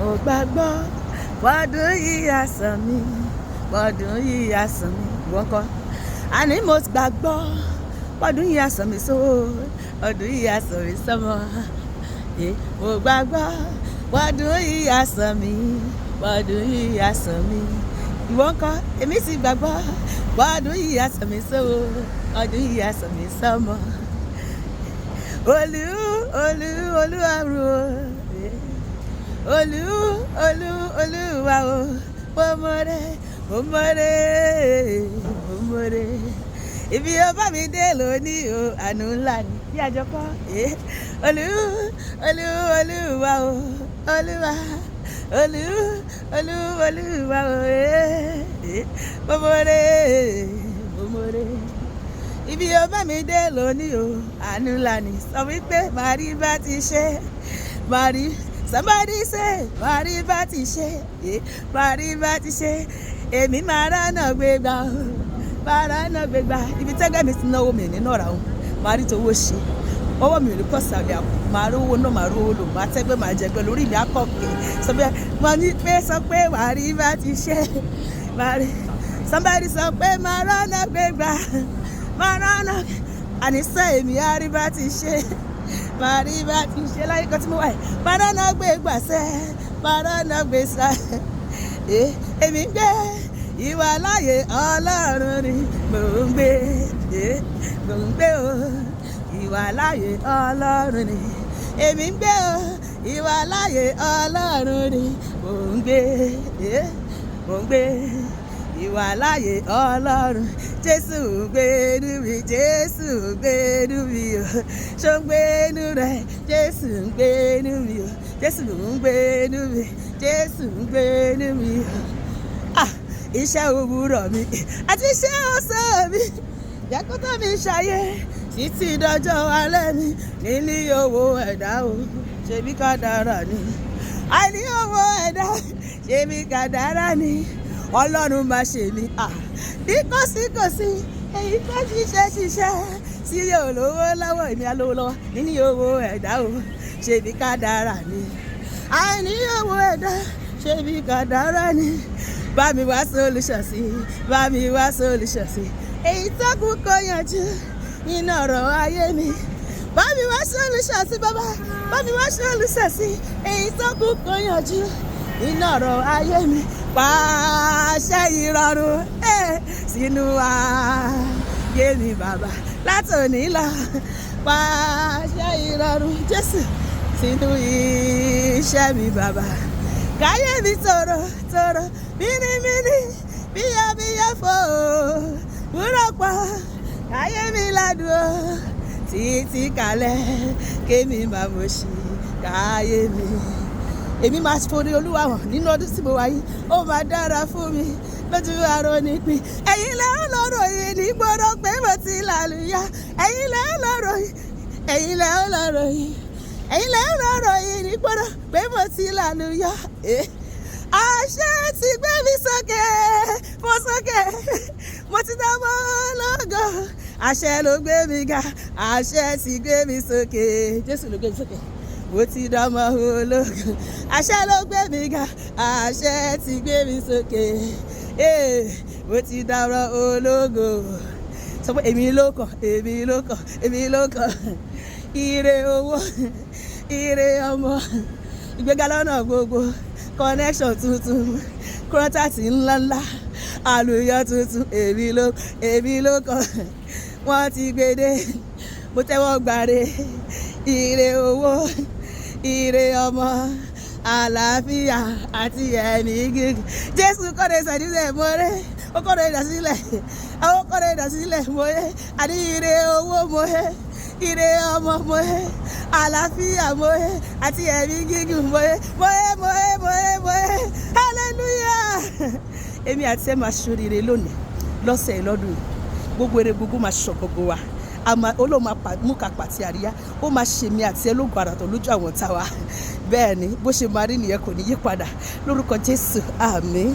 mo gbàgbọ́ pọ́dún yìí á sàn mí, pọ́dún yìí á sàn mí. Ìwọ ńkọ́? Àní mo gbàgbọ́ pọ́dún yìí á sàn mí sówó, ọdún yìí á sàn mí sọ́mọ. Mo gbàgbọ́ pọ́dún yìí á sàn mí, pọ́dún yìí á sàn mí. Ìwọ ńkọ́? Èmi sì gbàgbọ́ pọ́dún yìí á sàn mí sówó, ọdún yìí á sàn mí sọ́mọ. Olúwa o, mo mọ̀rẹ́. Ibi ó bá mi dé lónìí o, àánú ńlá ni bí àjọpọ̀. Olúwa o, Olúwa o, mo mọ̀rẹ́. Ibi ó bá mi dé lónìí o, àánú ńlá ni. Sọ wípé màá rí bá ti ṣe, màá rí. Somebody say, màrí bá ti ṣe, màrí bá ti ṣe, èmi máa ránà gbégbá o, máa ránà gbégbá. Ibi tẹ́gbẹ́ mi ti náwó mi nínú ọ̀rá o, màá rí towó ṣe. Ọwọ́ mi ò ní kọ́ sàlẹ̀ àpò, màá rówó náà, màá rówó lò, màá tẹ́gbẹ́, màá jẹgbẹ́ lórí mi akọ̀kẹ́. Sọ pé màrí bá ti ṣe, màrí. Somebody sọ pé máa ránà gbégbá, máa ránà. Àníṣe èmi á rí bá ti ṣe. Màrí bá ti ṣe láyé kan tí mo wà yìí. Màránà gbé gbàṣẹ, màránà gbé sá. Èmi ń gbé ìwà láàyè Ọlọ́run ni mò ń gbé. Mò ń gbé o, ìwà láàyè Ọlọ́run ni. Èmi ń gbé o, ìwà láàyè Ọlọ́run ni mò ń gbé. Mò ń gbé ìwà láàyè Ọlọ́run. Jésù gbénú mi, Jésù gbénú mi o. Ṣó ń gbénú rẹ̀? Jésù ń gbénú mi o. Jésù ń gbénú mi, Jésù ń gbénú mi o. Iṣẹ́ òwúrọ̀ mi àti iṣẹ́ ọ̀sán mi jẹ́ kó tó mi ṣayé títí dọjọ́ alẹ́ mi. Níní owó ẹ̀dá o, ṣebí kádàrá ni. Àìní owó ẹ̀dá, ṣebí kádàrá ni. Ọlọ́run máa ṣe mí bí kòsíkòsí èyí tó ṣiṣẹ́ sí yóò lówó lọ́wọ́, èmi á lówó lọ́wọ́. Níní owó ẹ̀dá o, ṣebí kádàrá ni. Àìní owó ẹ̀dá, ṣebí kádàrá ni. Bá mi wá solution sí, bá mi wá solution sí èyí tó kù kó yanjú nínú ọ̀rọ̀ ayé mi. Bá mi wá solution sí bàbá, bá mi wá solution sí èyí tó kù kó yanjú nínú ọ̀rọ̀ ayé mi. Pàṣẹ ìrọ̀rùn sínú ayé mi bàbá látòní lọ. Pàṣẹ ìrọ̀rùn Jésù sínú iṣẹ́ mi bàbá. Káyé mi tòrò mínímíní bíyàbíyà fò wúrọ̀pọ̀. Káyé mi ládùn títí kalẹ̀ kémi máa mọ̀ sí káyé mi. Èmi máa forí Olúwa hàn nínú ọdún tí mo wà yìí. Ó máa dára fún mi lójú arọ nípìn. Ẹ̀yin lẹ́ ń lọ́rọ̀ yìí ní gbọ́dọ̀ pé mo ti lálùyà. Ẹ̀yin lẹ́ ń lọ́rọ̀ yìí, ẹ̀yin lẹ́ ń lọ́rọ̀ yìí, ẹ̀yin lẹ́ ń lọ́rọ̀ yìí ní gbọ́dọ̀ pé mo ti lálùyà. Àṣẹ ti gbé mi sókè, mo sókè, mo ti dá mọ́ lọ́gọ̀. Àṣẹ ló gbé mi ga, àṣẹ ti gbé mi sókè. Jésù ló gbé mi sókè. Mo ti dánmọ́ ológun, àṣẹ ló gbé mi ga, àṣẹ ti gbé mi sókè. Mo ti dánmọ́ ológun. Sọ pé èmi ló kàn, èmi ló kàn, èmi ló kàn. Ire owó, ire ọmọ, ìgbéga lọ́nà gbogbo, connection tuntun, kọ́ńtàtì ńláńlá, àlùyọ tuntun. Èmi ló kàn. Wọ́n ti gbede, mo tẹ́wọ́ gbàre. Ire owó, ire ọmọ, àlàáfíà àti ẹ̀mí gígùn. Jésù kọ́ni ìsàdílẹ̀ mọ́rẹ́, ó kọ́ni ìdásílẹ̀, ó kọ́ni ìdásílẹ̀ mọ́rẹ́. Àní ire owó mọ́rẹ́, ire ọmọ mọ́rẹ́, àlàáfíà mọ́rẹ́ àti ẹ̀mí gígùn mọ́rẹ́. Hallelujah. Èmi àti ẹ máa ṣoríire lónìí, lọ́sẹ̀ lọ́dún. Gbogbo èrè gbogbo máa ṣọ̀ gbogbo wa. Olóò máa mú ká pàtí àríyá, ó máa ṣe mí àti ẹ lóògùn àràtọ̀ lójú àwọn táwa. Bẹ́ẹ̀ ni bó ṣe máa rí nìyẹn, kò ní yí padà lórúkọ Jésù, àmín.